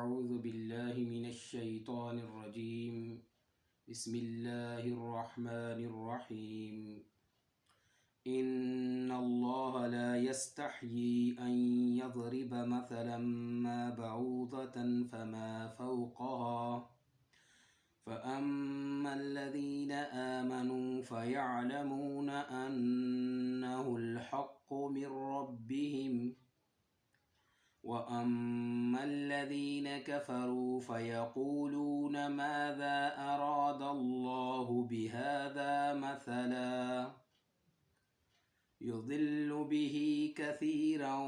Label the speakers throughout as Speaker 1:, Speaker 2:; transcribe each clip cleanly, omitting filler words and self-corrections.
Speaker 1: أعوذ بالله من الشيطان الرجيم بسم الله الرحمن الرحيم إن الله لا يستحيي أن يضرب مثلا ما بعوضة فما فوقها فأما الذين آمنوا فيعلمون أنه الحق من ربهم وأما الذين كفروا فيقولون ماذا أراد الله بهذا مثلا يضل به كثيرا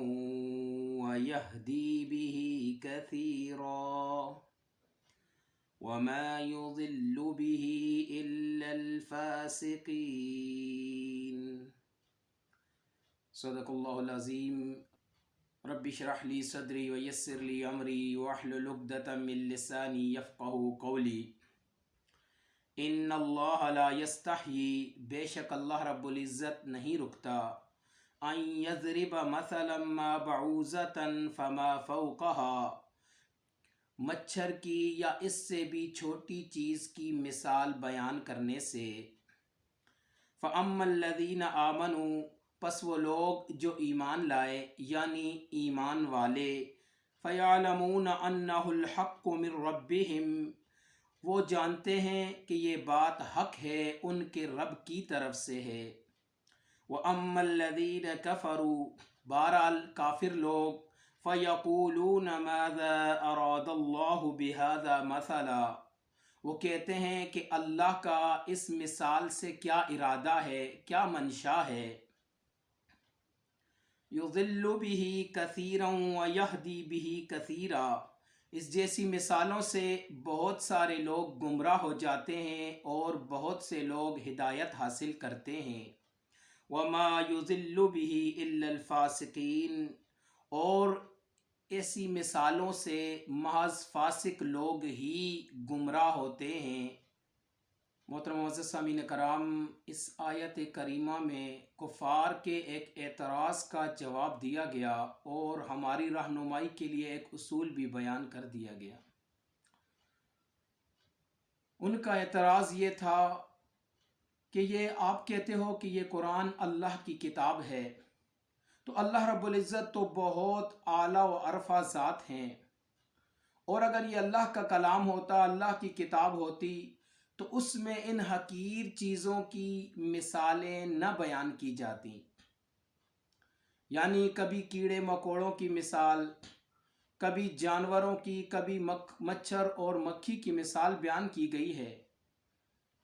Speaker 1: ويهدي به كثيرا وما يضل به إلا الفاسقين صدق اللہ العظیم رب اشرح لی صدری ویسر لی امری واحلل عقدۃ من لسانی یفقہوا قولی ان اللہ لا یستحیی بے شک اللہ رب العزت نہیں رکتا ان یضرب مثلا ما بعوضۃ فما فوقها مچھر کی یا اس سے بھی چھوٹی چیز کی مثال بیان کرنے سے فَأَمَّا الَّذِينَ آمَنُوا پس وہ لوگ جو ایمان لائے یعنی ایمان والے فَيَعْلَمُونَ أَنَّهُ الْحَقُّ مِنْ رَبِّهِمْ وہ جانتے ہیں کہ یہ بات حق ہے ان کے رب کی طرف سے ہے وَأَمَّا الَّذِينَ كَفَرُوا بہرحال کافر لوگ فَيَقُولُونَ مَاذَا أَرَادَ اللَّهُ بِهَذَا مَثَلًا وہ کہتے ہیں کہ اللہ کا اس مثال سے کیا ارادہ ہے، کیا منشا ہے يُضِلُّ بِهِ كَثِيرًا وَيَهْدِي بِهِ كَثِيرًا اس جیسی مثالوں سے بہت سارے لوگ گمراہ ہو جاتے ہیں اور بہت سے لوگ ہدایت حاصل کرتے ہیں وَمَا يُضِلُّ بِهِ إِلَّا الْفَاسِقِينَ اور ایسی مثالوں سے محض فاسق لوگ ہی گمراہ ہوتے ہیں۔ محترم معزز سامعین کرام، اس آیت کریمہ میں کفار کے ایک اعتراض کا جواب دیا گیا اور ہماری رہنمائی کے لیے ایک اصول بھی بیان کر دیا گیا۔ ان کا اعتراض یہ تھا کہ یہ آپ کہتے ہو کہ یہ قرآن اللہ کی کتاب ہے، تو اللہ رب العزت تو بہت اعلیٰ و عرفہ ذات ہیں، اور اگر یہ اللہ کا کلام ہوتا، اللہ کی کتاب ہوتی، تو اس میں ان حقیر چیزوں کی مثالیں نہ بیان کی جاتی، یعنی کبھی کیڑے مکوڑوں کی مثال، کبھی جانوروں کی، کبھی مچھر اور مکھی کی مثال بیان کی گئی ہے۔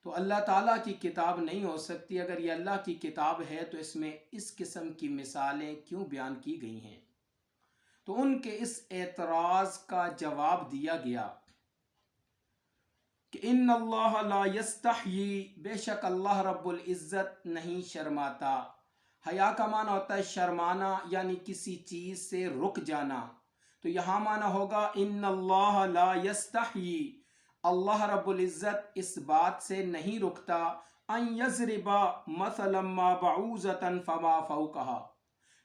Speaker 1: تو اللہ تعالیٰ کی کتاب نہیں ہو سکتی۔ اگر یہ اللہ کی کتاب ہے تو اس میں اس قسم کی مثالیں کیوں بیان کی گئی ہیں؟ تو ان کے اس اعتراض کا جواب دیا گیا کہ ان اللہ لا یستحیی بے شک اللہ رب العزت نہیں شرماتا۔ حیا کا معنی ہوتا ہے شرمانا، یعنی کسی چیز سے رک جانا، تو یہاں معنی ہوگا ان اللہ لا یستحیی اللہ رب العزت اس بات سے نہیں رکتا ان یضرب مثلا ما بعوضۃ فما فوقها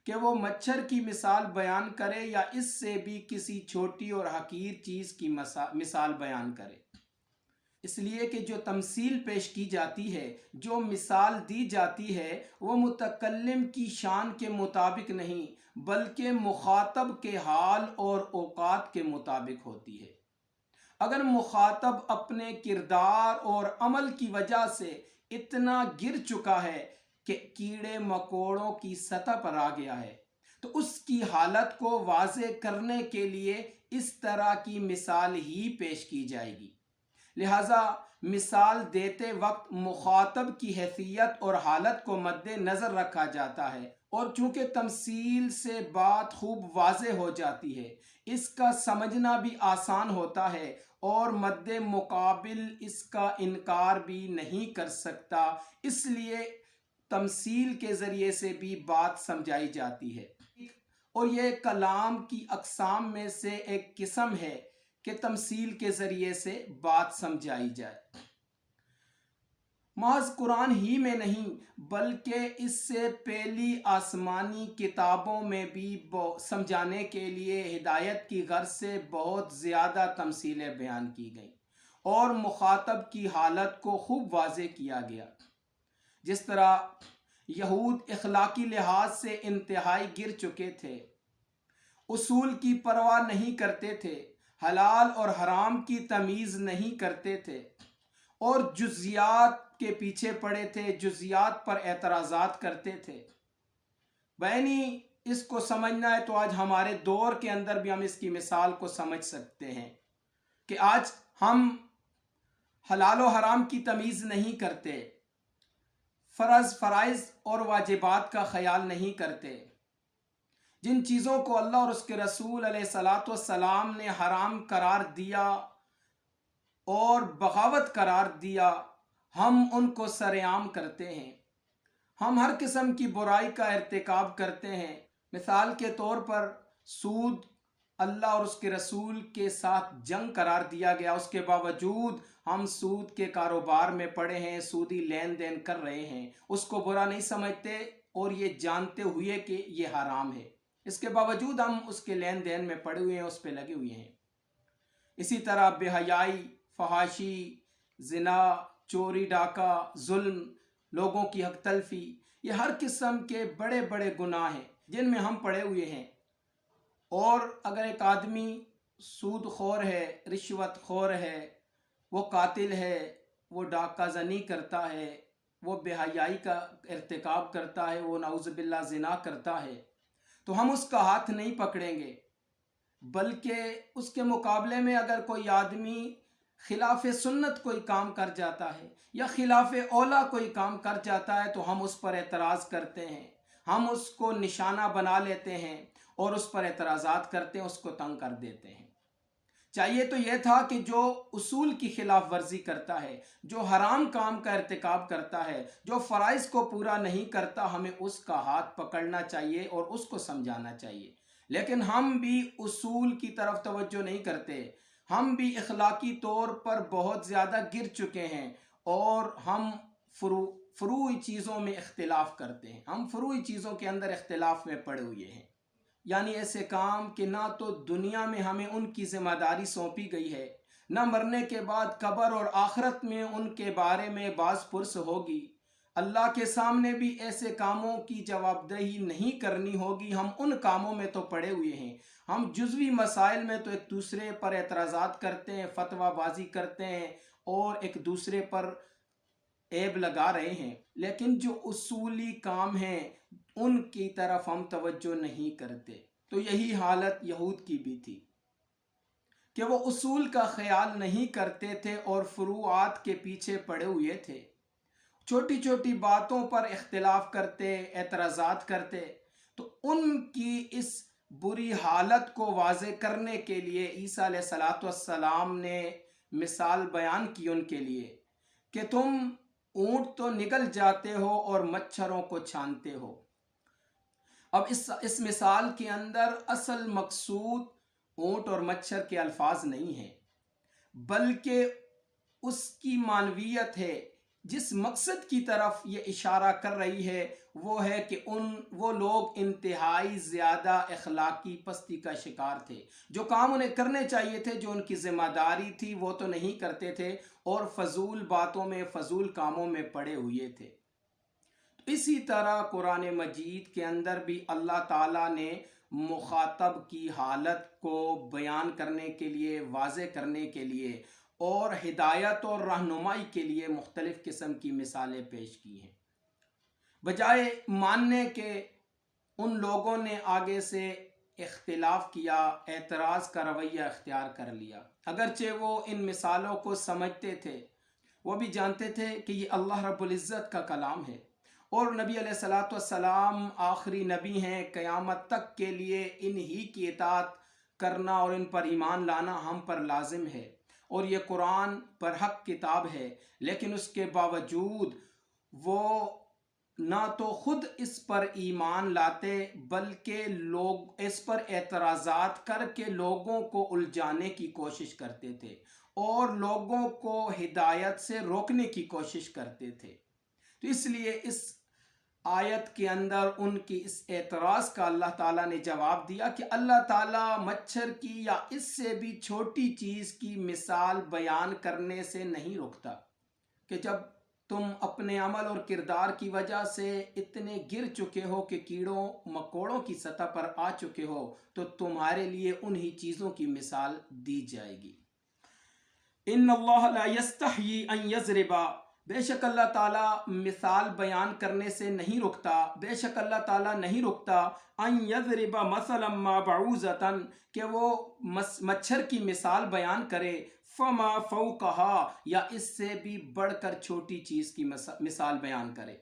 Speaker 1: کہ وہ مچھر کی مثال بیان کرے یا اس سے بھی کسی چھوٹی اور حقیر چیز کی مثال بیان کرے۔ اس لیے کہ جو تمثیل پیش کی جاتی ہے، جو مثال دی جاتی ہے، وہ متکلم کی شان کے مطابق نہیں بلکہ مخاطب کے حال اور اوقات کے مطابق ہوتی ہے۔ اگر مخاطب اپنے کردار اور عمل کی وجہ سے اتنا گر چکا ہے کہ کیڑے مکوڑوں کی سطح پر آ گیا ہے، تو اس کی حالت کو واضح کرنے کے لیے اس طرح کی مثال ہی پیش کی جائے گی۔ لہٰذا مثال دیتے وقت مخاطب کی حیثیت اور حالت کو مد نظر رکھا جاتا ہے، اور چونکہ تمثیل سے بات خوب واضح ہو جاتی ہے، اس کا سمجھنا بھی آسان ہوتا ہے اور مد مقابل اس کا انکار بھی نہیں کر سکتا، اس لیے تمثیل کے ذریعے سے بھی بات سمجھائی جاتی ہے، اور یہ کلام کی اقسام میں سے ایک قسم ہے کہ تمثیل کے ذریعے سے بات سمجھائی جائے۔ محض قرآن ہی میں نہیں بلکہ اس سے پہلی آسمانی کتابوں میں بھی سمجھانے کے لیے ہدایت کی غرض سے بہت زیادہ تمثیلیں بیان کی گئیں اور مخاطب کی حالت کو خوب واضح کیا گیا۔ جس طرح یہود اخلاقی لحاظ سے انتہائی گر چکے تھے، اصول کی پرواہ نہیں کرتے تھے، حلال اور حرام کی تمیز نہیں کرتے تھے اور جزیات کے پیچھے پڑے تھے، جزیات پر اعتراضات کرتے تھے۔ بہنی اس کو سمجھنا ہے تو آج ہمارے دور کے اندر بھی ہم اس کی مثال کو سمجھ سکتے ہیں کہ آج ہم حلال و حرام کی تمیز نہیں کرتے، فرض فرائض اور واجبات کا خیال نہیں کرتے۔ جن چیزوں کو اللہ اور اس کے رسول علیہ الصلاۃ والسلام نے حرام قرار دیا اور بغاوت قرار دیا، ہم ان کو سرعام کرتے ہیں۔ ہم ہر قسم کی برائی کا ارتکاب کرتے ہیں۔ مثال کے طور پر سود اللہ اور اس کے رسول کے ساتھ جنگ قرار دیا گیا، اس کے باوجود ہم سود کے کاروبار میں پڑے ہیں، سودی لین دین کر رہے ہیں، اس کو برا نہیں سمجھتے اور یہ جانتے ہوئے کہ یہ حرام ہے، اس کے باوجود ہم اس کے لین دین میں پڑے ہوئے ہیں، اس پہ لگے ہوئے ہیں۔ اسی طرح بے حیائی، فحاشی، زنا، چوری ڈاکہ، ظلم، لوگوں کی حق تلفی، یہ ہر قسم کے بڑے بڑے گناہ ہیں جن میں ہم پڑے ہوئے ہیں۔ اور اگر ایک آدمی سود خور ہے، رشوت خور ہے، وہ قاتل ہے، وہ ڈاکہ زنی کرتا ہے، وہ بے حیائی کا ارتکاب کرتا ہے، وہ نعوذ باللہ زنا کرتا ہے، تو ہم اس کا ہاتھ نہیں پکڑیں گے، بلکہ اس کے مقابلے میں اگر کوئی آدمی خلاف سنت کوئی کام کر جاتا ہے یا خلاف اولا کوئی کام کر جاتا ہے تو ہم اس پر اعتراض کرتے ہیں، ہم اس کو نشانہ بنا لیتے ہیں اور اس پر اعتراضات کرتے ہیں، اس کو تنگ کر دیتے ہیں۔ چاہیے تو یہ تھا کہ جو اصول کی خلاف ورزی کرتا ہے، جو حرام کام کا ارتکاب کرتا ہے، جو فرائض کو پورا نہیں کرتا، ہمیں اس کا ہاتھ پکڑنا چاہیے اور اس کو سمجھانا چاہیے۔ لیکن ہم بھی اصول کی طرف توجہ نہیں کرتے، ہم بھی اخلاقی طور پر بہت زیادہ گر چکے ہیں اور ہم فروعی چیزوں میں اختلاف کرتے ہیں، ہم فروعی چیزوں کے اندر اختلاف میں پڑے ہوئے ہیں، یعنی ایسے کام کہ نہ تو دنیا میں ہمیں ان کی ذمہ داری سونپی گئی ہے، نہ مرنے کے بعد قبر اور آخرت میں ان کے بارے میں باز پرس ہوگی، اللہ کے سامنے بھی ایسے کاموں کی جواب دہی نہیں کرنی ہوگی۔ ہم ان کاموں میں تو پڑے ہوئے ہیں، ہم جزوی مسائل میں تو ایک دوسرے پر اعتراضات کرتے ہیں، فتویٰ بازی کرتے ہیں اور ایک دوسرے پر عیب لگا رہے ہیں، لیکن جو اصولی کام ہیں ان کی طرف ہم توجہ نہیں کرتے۔ تو یہی حالت یہود کی بھی تھی کہ وہ اصول کا خیال نہیں کرتے تھے اور فروعات کے پیچھے پڑے ہوئے تھے، چھوٹی چھوٹی باتوں پر اختلاف کرتے، اعتراضات کرتے۔ تو ان کی اس بری حالت کو واضح کرنے کے لیے عیسیٰ علیہ السلام نے مثال بیان کی ان کے لیے کہ تم اونٹ تو نگل جاتے ہو اور مچھروں کو چھانتے ہو۔ اب اس مثال کے اندر اصل مقصود اونٹ اور مچھر کے الفاظ نہیں ہیں، بلکہ اس کی معنویت ہے۔ جس مقصد کی طرف یہ اشارہ کر رہی ہے وہ ہے کہ وہ لوگ انتہائی زیادہ اخلاقی پستی کا شکار تھے، جو کام انہیں کرنے چاہیے تھے، جو ان کی ذمہ داری تھی، وہ تو نہیں کرتے تھے اور فضول باتوں میں، فضول کاموں میں پڑے ہوئے تھے۔ اسی طرح قرآن مجید کے اندر بھی اللہ تعالیٰ نے مخاطب کی حالت کو بیان کرنے کے لیے، واضح کرنے کے لیے اور ہدایت اور رہنمائی کے لیے مختلف قسم کی مثالیں پیش کی ہیں۔ بجائے ماننے کے ان لوگوں نے آگے سے اختلاف کیا، اعتراض کا رویہ اختیار کر لیا، اگرچہ وہ ان مثالوں کو سمجھتے تھے، وہ بھی جانتے تھے کہ یہ اللہ رب العزت کا کلام ہے اور نبی علیہ الصلاۃ والسلام آخری نبی ہیں، قیامت تک کے لیے انہی کی اطاعت کرنا اور ان پر ایمان لانا ہم پر لازم ہے، اور یہ قرآن پر حق کتاب ہے۔ لیکن اس کے باوجود وہ نہ تو خود اس پر ایمان لاتے بلکہ لوگ اس پر اعتراضات کر کے لوگوں کو الجھانے کی کوشش کرتے تھے اور لوگوں کو ہدایت سے روکنے کی کوشش کرتے تھے۔ تو اس لیے اس آیت کے اندر ان کی اس اعتراض کا اللہ تعالیٰ نے جواب دیا کہ اللہ تعالیٰ مچھر کی یا اس سے بھی چھوٹی چیز کی مثال بیان کرنے سے نہیں رکتا کہ جب تم اپنے عمل اور کردار کی وجہ سے اتنے گر چکے ہو کہ کیڑوں مکوڑوں کی سطح پر آ چکے ہو تو تمہارے لیے انہی چیزوں کی مثال دی جائے گی۔ ان اللہ لا یستحیی ان یضربا، بے شک اللہ تعالیٰ مثال بیان کرنے سے نہیں رکتا، بے شک اللہ تعالیٰ نہیں رکتا ان یضرب مثلا ما بعوضۃ، کہ وہ مچھر کی مثال بیان کرے، فما فوقہا، یا اس سے بھی بڑھ کر چھوٹی چیز کی مثال بیان کرے۔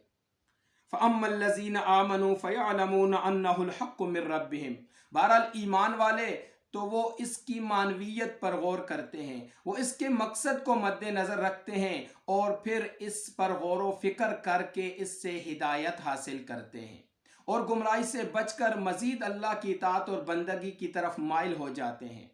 Speaker 1: فَأَمَّا الَّذِينَ آمَنُوا فَيَعْلَمُونَ أَنَّهُ الْحَقُّ مِنْ رَبِّهِمْ، بہرحال ایمان والے تو وہ اس کی معنویت پر غور کرتے ہیں، وہ اس کے مقصد کو مد نظر رکھتے ہیں اور پھر اس پر غور و فکر کر کے اس سے ہدایت حاصل کرتے ہیں اور گمراہی سے بچ کر مزید اللہ کی اطاعت اور بندگی کی طرف مائل ہو جاتے ہیں۔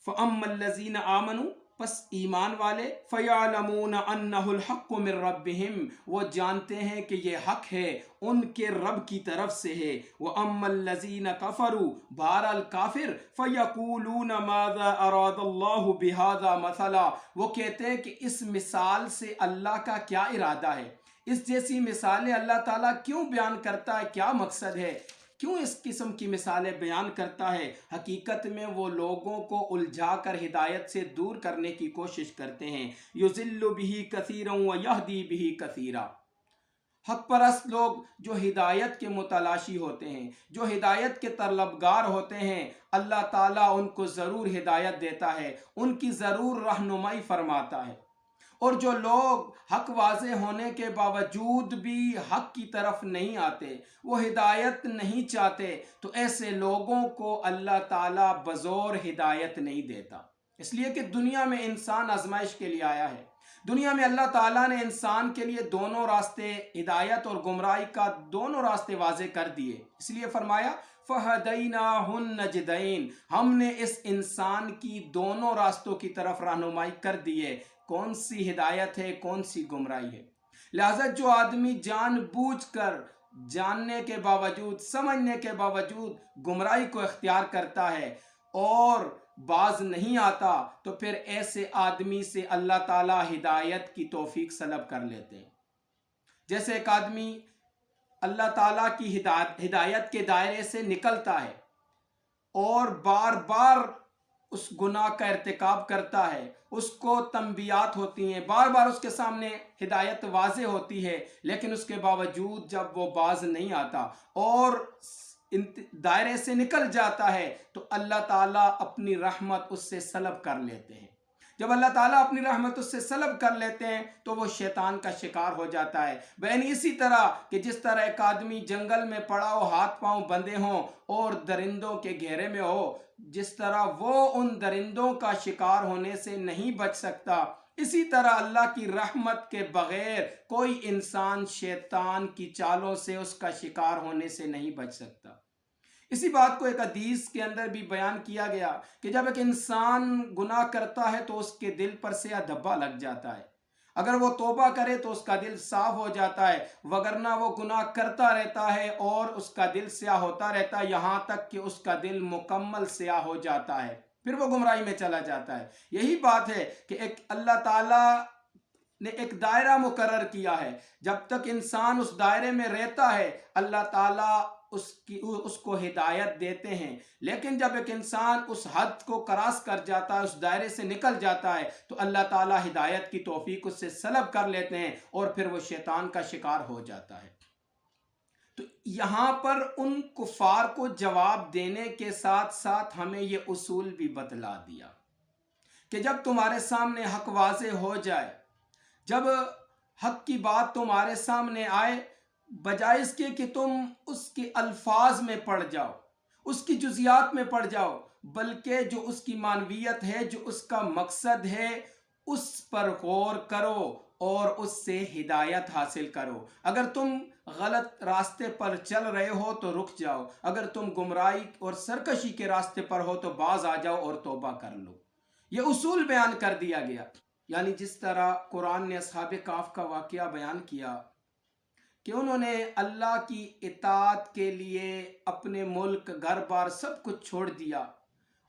Speaker 1: فَأَمَّا الَّذِينَ آمَنُوا، پس ایمان والے، فَيَعْلَمُونَ أَنَّهُ الْحَقُّ مِنْ رَبِّهِمْ، وہ جانتے ہیں کہ یہ حق ہے ان کے رب کی طرف سے ہے۔ وَأَمَّا الَّذِينَ كَفَرُوا، بہرحال کافر، فَيَقُولُونَ مَاذَا أَرَادَ اللَّهُ بِهَذَا مَثَلًا، وہ کہتے ہیں کہ اس مثال سے اللہ کا کیا ارادہ ہے، اس جیسی مثالیں اللہ تعالیٰ کیوں بیان کرتا ہے، کیا مقصد ہے، کیوں اس قسم کی مثالیں بیان کرتا ہے۔ حقیقت میں وہ لوگوں کو الجھا کر ہدایت سے دور کرنے کی کوشش کرتے ہیں۔ یضل بہ کثیرا ویہدی بہ کثیرا، حق پرست لوگ جو ہدایت کے متلاشی ہوتے ہیں، جو ہدایت کے طلبگار ہوتے ہیں، اللہ تعالیٰ ان کو ضرور ہدایت دیتا ہے، ان کی ضرور رہنمائی فرماتا ہے۔ اور جو لوگ حق واضح ہونے کے باوجود بھی حق کی طرف نہیں آتے، وہ ہدایت نہیں چاہتے، تو ایسے لوگوں کو اللہ تعالیٰ بزور ہدایت نہیں دیتا۔ اس لیے کہ دنیا میں انسان آزمائش کے لیے آیا ہے، دنیا میں اللہ تعالیٰ نے انسان کے لیے دونوں راستے، ہدایت اور گمراہی کا دونوں راستے واضح کر دیے۔ اس لیے فرمایا فَهَدَيْنَاهُ النَّجْدَيْنِ، ہم نے اس انسان کی دونوں راستوں کی طرف رہنمائی کر دی ہے، کون سی ہدایت ہے، کون سی گمراہی ہے۔ لہذا جو آدمی جان بوجھ کر، جاننے کے باوجود، سمجھنے کے باوجود گمراہی کو اختیار کرتا ہے اور باز نہیں آتا، تو پھر ایسے آدمی سے اللہ تعالیٰ ہدایت کی توفیق طلب کر لیتے ہیں۔ جیسے ایک آدمی اللہ تعالیٰ کی ہدایت کے دائرے سے نکلتا ہے اور بار بار اس گناہ کا ارتکاب کرتا ہے، اس کو تنبیہات ہوتی ہیں، بار بار اس کے سامنے ہدایت واضح ہوتی ہے، لیکن اس کے باوجود جب وہ باز نہیں آتا اور دائرے سے نکل جاتا ہے تو اللہ تعالیٰ اپنی رحمت اس سے سلب کر لیتے ہیں۔ جب اللہ تعالیٰ اپنی رحمت اس سے سلب کر لیتے ہیں تو وہ شیطان کا شکار ہو جاتا ہے۔ یعنی اسی طرح کہ جس طرح ایک آدمی جنگل میں پڑا ہو، ہاتھ پاؤں بندھے ہوں اور درندوں کے گھیرے میں ہو، جس طرح وہ ان درندوں کا شکار ہونے سے نہیں بچ سکتا، اسی طرح اللہ کی رحمت کے بغیر کوئی انسان شیطان کی چالوں سے اس کا شکار ہونے سے نہیں بچ سکتا۔ اسی بات کو ایک حدیث کے اندر بھی بیان کیا گیا کہ جب ایک انسان گناہ کرتا ہے تو اس کے دل پر سیاہ دھبا لگ جاتا ہے، اگر وہ توبہ کرے تو اس کا دل صاف ہو جاتا ہے، وگرنہ وہ گناہ کرتا رہتا ہے اور اس کا دل سیاہ ہوتا رہتا ہے، یہاں تک کہ اس کا دل مکمل سیاہ ہو جاتا ہے، پھر وہ گمراہی میں چلا جاتا ہے۔ یہی بات ہے کہ ایک اللہ تعالیٰ نے ایک دائرہ مقرر کیا ہے، جب تک انسان اس دائرے میں رہتا ہے اللہ تعالیٰ اس کو ہدایت دیتے ہیں، لیکن جب ایک انسان اس حد کو کراس کر جاتا ہے، اس دائرے سے نکل جاتا ہے، تو اللہ تعالیٰ ہدایت کی توفیق اس سے سلب کر لیتے ہیں اور پھر وہ شیطان کا شکار ہو جاتا ہے۔ تو یہاں پر ان کفار کو جواب دینے کے ساتھ ساتھ ہمیں یہ اصول بھی بتلا دیا کہ جب تمہارے سامنے حق واضح ہو جائے، جب حق کی بات تمہارے سامنے آئے، بجائے اس کے کہ تم اس کے الفاظ میں پڑ جاؤ، اس کی جزیات میں پڑ جاؤ، بلکہ جو اس کی معنویت ہے، جو اس کا مقصد ہے، اس پر غور کرو اور اس سے ہدایت حاصل کرو۔ اگر تم غلط راستے پر چل رہے ہو تو رک جاؤ، اگر تم گمراہی اور سرکشی کے راستے پر ہو تو باز آ جاؤ اور توبہ کر لو۔ یہ اصول بیان کر دیا گیا. یعنی جس طرح قرآن نے اصحاب کہف کا واقعہ بیان کیا کہ انہوں نے اللہ کی اطاعت کے لیے اپنے ملک گھر بار سب کچھ چھوڑ دیا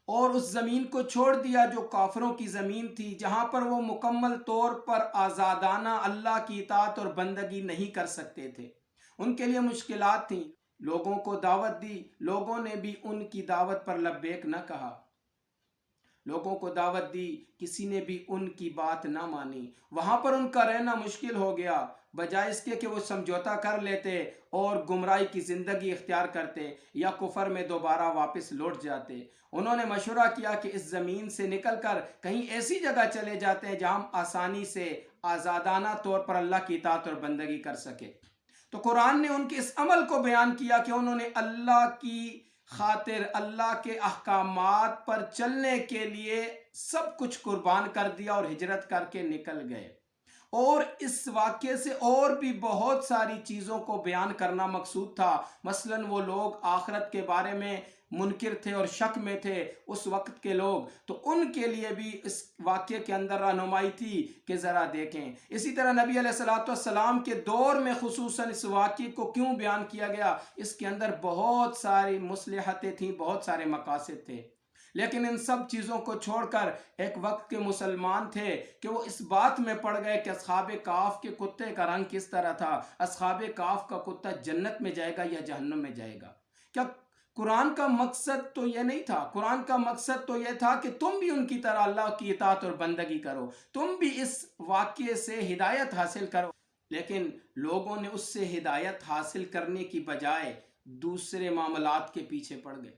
Speaker 1: اور اس زمین کو چھوڑ دیا جو کافروں کی زمین تھی، جہاں پر وہ مکمل طور پر آزادانہ اللہ کی اطاعت اور بندگی نہیں کر سکتے تھے. ان کے لیے مشکلات تھیں. لوگوں کو دعوت دی، لوگوں نے بھی ان کی دعوت پر لبیک نہ کہا. لوگوں کو دعوت دی، کسی نے بھی ان کی بات نہ مانی. وہاں پر ان کا رہنا مشکل ہو گیا. بجائے اس کے کہ وہ سمجھوتا کر لیتے اور گمراہی کی زندگی اختیار کرتے یا کفر میں دوبارہ واپس لوٹ جاتے، انہوں نے مشورہ کیا کہ اس زمین سے نکل کر کہیں ایسی جگہ چلے جاتے ہیں جہاں ہم آسانی سے آزادانہ طور پر اللہ کی اطاعت اور بندگی کر سکے. تو قرآن نے ان کے اس عمل کو بیان کیا کہ انہوں نے اللہ کی خاطر اللہ کے احکامات پر چلنے کے لیے سب کچھ قربان کر دیا اور ہجرت کر کے نکل گئے. اور اس واقعے سے اور بھی بہت ساری چیزوں کو بیان کرنا مقصود تھا. مثلا وہ لوگ آخرت کے بارے میں منکر تھے اور شک میں تھے اس وقت کے لوگ، تو ان کے لیے بھی اس واقعے کے اندر رہنمائی تھی کہ ذرا دیکھیں. اسی طرح نبی علیہ السلام کے دور میں خصوصاً اس واقعے کو کیوں بیان کیا گیا، اس کے اندر بہت ساری مصلحتیں تھیں، بہت سارے مقاصد تھے. لیکن ان سب چیزوں کو چھوڑ کر ایک وقت کے مسلمان تھے کہ وہ اس بات میں پڑ گئے کہ اصحاب کہف کے کتے کا رنگ کس طرح تھا، اصحاب کہف کا کتا جنت میں جائے گا یا جہنم میں جائے گا. کیا قرآن کا مقصد تو یہ نہیں تھا؟ قرآن کا مقصد تو یہ تھا کہ تم بھی ان کی طرح اللہ کی اطاعت اور بندگی کرو، تم بھی اس واقعے سے ہدایت حاصل کرو. لیکن لوگوں نے اس سے ہدایت حاصل کرنے کی بجائے دوسرے معاملات کے پیچھے پڑ گئے.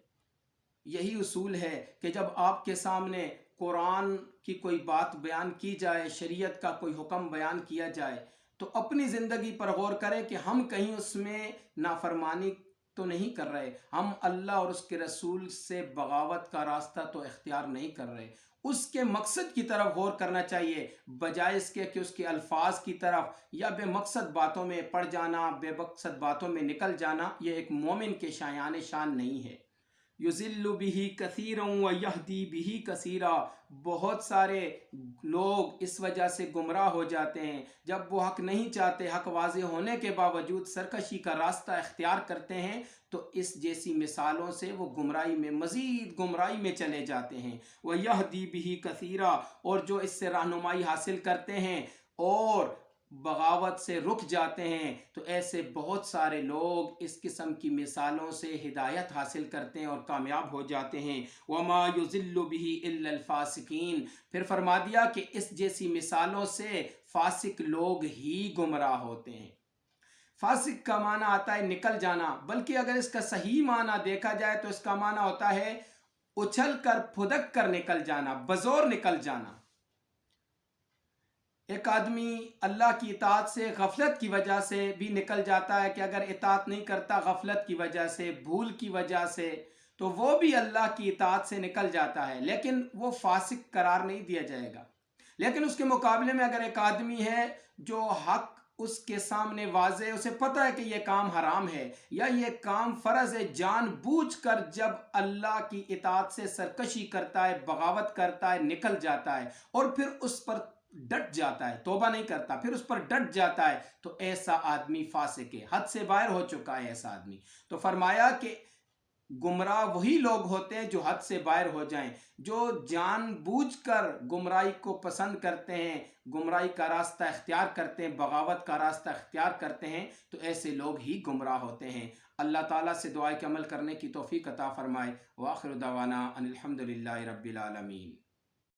Speaker 1: یہی اصول ہے کہ جب آپ کے سامنے قرآن کی کوئی بات بیان کی جائے، شریعت کا کوئی حکم بیان کیا جائے، تو اپنی زندگی پر غور کریں کہ ہم کہیں اس میں نافرمانی تو نہیں کر رہے، ہم اللہ اور اس کے رسول سے بغاوت کا راستہ تو اختیار نہیں کر رہے. اس کے مقصد کی طرف غور کرنا چاہیے، بجائے اس کے کہ اس کے الفاظ کی طرف یا بے مقصد باتوں میں پڑ جانا، بے مقصد باتوں میں نکل جانا. یہ ایک مومن کے شان نہیں ہے. یضل بہ کثیرا ویہدی بہ کثیرا. بہت سارے لوگ اس وجہ سے گمراہ ہو جاتے ہیں جب وہ حق نہیں چاہتے، حق واضح ہونے کے باوجود سرکشی کا راستہ اختیار کرتے ہیں، تو اس جیسی مثالوں سے وہ گمراہی میں مزید گمراہی میں چلے جاتے ہیں. ویہدی بہ کثیرا. اور جو اس سے رہنمائی حاصل کرتے ہیں اور بغاوت سے رک جاتے ہیں، تو ایسے بہت سارے لوگ اس قسم کی مثالوں سے ہدایت حاصل کرتے ہیں اور کامیاب ہو جاتے ہیں. وما یضل بہ الا الفاسقین. پھر فرما دیا کہ اس جیسی مثالوں سے فاسق لوگ ہی گمراہ ہوتے ہیں. فاسق کا معنی آتا ہے نکل جانا، بلکہ اگر اس کا صحیح معنی دیکھا جائے تو اس کا معنی ہوتا ہے اچھل کر پھدک کر نکل جانا، بزور نکل جانا. ایک آدمی اللہ کی اطاعت سے غفلت کی وجہ سے بھی نکل جاتا ہے کہ اگر اطاعت نہیں کرتا غفلت کی وجہ سے، بھول کی وجہ سے، تو وہ بھی اللہ کی اطاعت سے نکل جاتا ہے، لیکن وہ فاسق قرار نہیں دیا جائے گا. لیکن اس کے مقابلے میں اگر ایک آدمی ہے جو حق اس کے سامنے واضح، اسے پتہ ہے کہ یہ کام حرام ہے یا یہ کام فرض ہے، جان بوجھ کر جب اللہ کی اطاعت سے سرکشی کرتا ہے، بغاوت کرتا ہے، نکل جاتا ہے اور پھر اس پر ڈٹ جاتا ہے، توبہ نہیں کرتا، پھر اس پر ڈٹ جاتا ہے، تو ایسا آدمی فاسق ہے، حد سے باہر ہو چکا ہے ایسا آدمی. تو فرمایا کہ گمراہ وہی لوگ ہوتے ہیں جو حد سے باہر ہو جائیں، جو جان بوجھ کر گمراہی کو پسند کرتے ہیں، گمراہی کا راستہ اختیار کرتے ہیں، بغاوت کا راستہ اختیار کرتے ہیں، تو ایسے لوگ ہی گمراہ ہوتے ہیں. اللہ تعالیٰ سے دعا کہ عمل کرنے کی توفیق عطا فرمائے. وآخر دعوانا ان الحمد للہ رب العالمین.